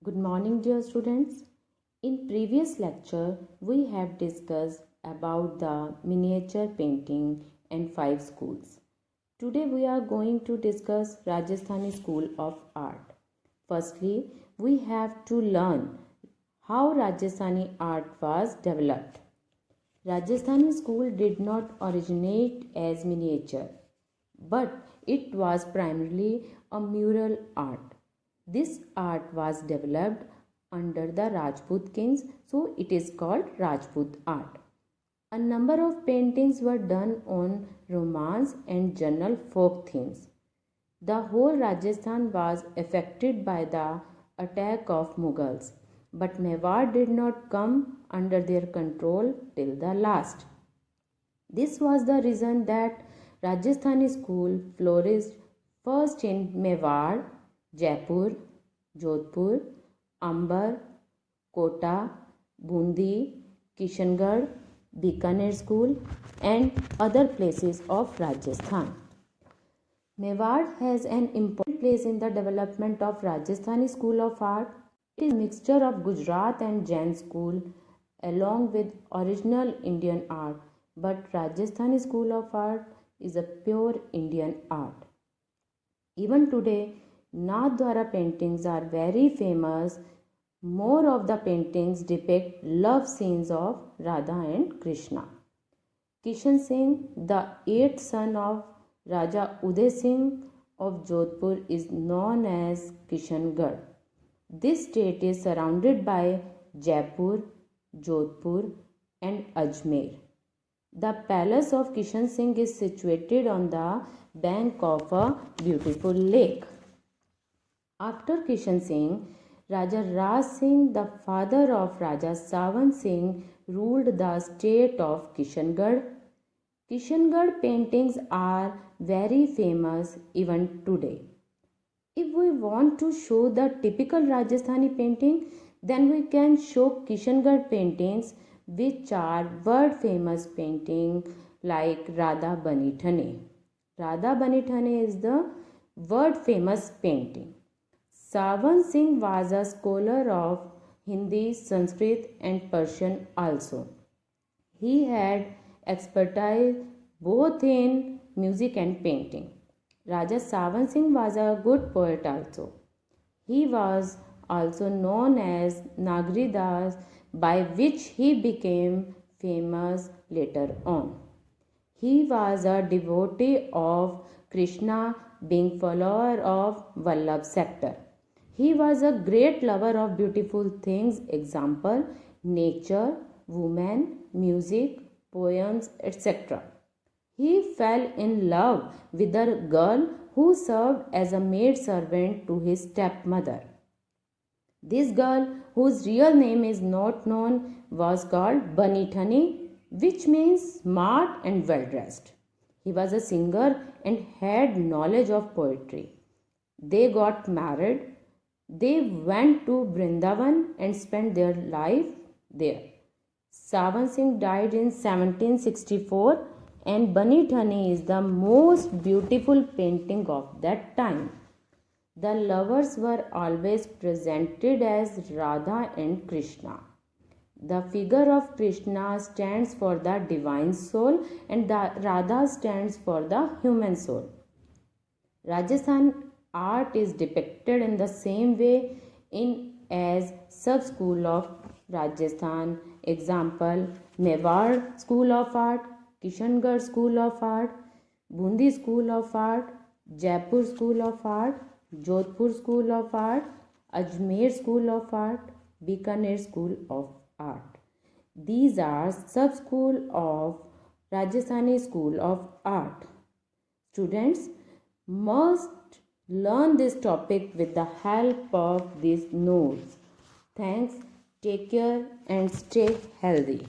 Good morning, dear students. In previous lecture, we have discussed about the miniature painting and 5 schools. Today we are going to discuss Rajasthani School of Art. Firstly, we have to learn how Rajasthani art was developed. Rajasthani school did not originate as miniature, but it was primarily a mural art. This art was developed under the Rajput kings, so it is called Rajput art. A number of paintings were done on romance and general folk themes. The whole Rajasthan was affected by the attack of Mughals, but Mewar did not come under their control till the last. This was the reason that Rajasthani school flourished first in Mewar, Jaipur, Jodhpur, Amber, Kota, Bundi, Kishangarh, Bikaner school and other places of Rajasthan. Mewar has an important place in the development of Rajasthani school of art. It is a mixture of Gujarat and Jain school along with original Indian art, but Rajasthani school of art is a pure Indian art. Even today, Nathdwara paintings are very famous. More of the paintings depict love scenes of Radha and Krishna. Kishan Singh, the 8th son of Raja Uday Singh of Jodhpur, is known as Kishangarh. This state is surrounded by Jaipur, Jodhpur and Ajmer. The palace of Kishan Singh is situated on the bank of a beautiful lake. After Kishan Singh, Raja Raj Singh, the father of Raja Sawan Singh, ruled the state of Kishangarh. Kishangarh paintings are very famous even today. If we want to show the typical Rajasthani painting, then we can show Kishangarh paintings, which are world famous painting like Radha Bani Thane. Radha Bani Thane is the world famous painting. Sawan Singh was a scholar of Hindi, Sanskrit and Persian also. He had expertise both in music and painting. Raja Sawan Singh was a good poet also. He was also known as Nagri Das, by which he became famous later on. He was a devotee of Krishna, being follower of Vallabh sector. He was a great lover of beautiful things, example, nature, women, music, poems, etc. He fell in love with a girl who served as a maid servant to his stepmother. This girl, whose real name is not known, was called Bani Thani, which means smart and well dressed. He was a singer and had knowledge of poetry. They got married. They went to Vrindavan and spent their life there. Sawan Singh died in 1764 and Bani Thani is the most beautiful painting of that time. The lovers were always presented as Radha and Krishna. The figure of Krishna stands for the divine soul and the Radha stands for the human soul. Rajasthan art is depicted in the same way in as sub-school of Rajasthan. Example, Mewar School of Art, Kishangarh School of Art, Bundi School of Art, Jaipur School of Art, Jodhpur School of Art, Ajmer School of Art, Bikaner School of Art. These are sub-school of Rajasthani School of Art. Students must learn this topic with the help of these notes. Thanks, take care and stay healthy.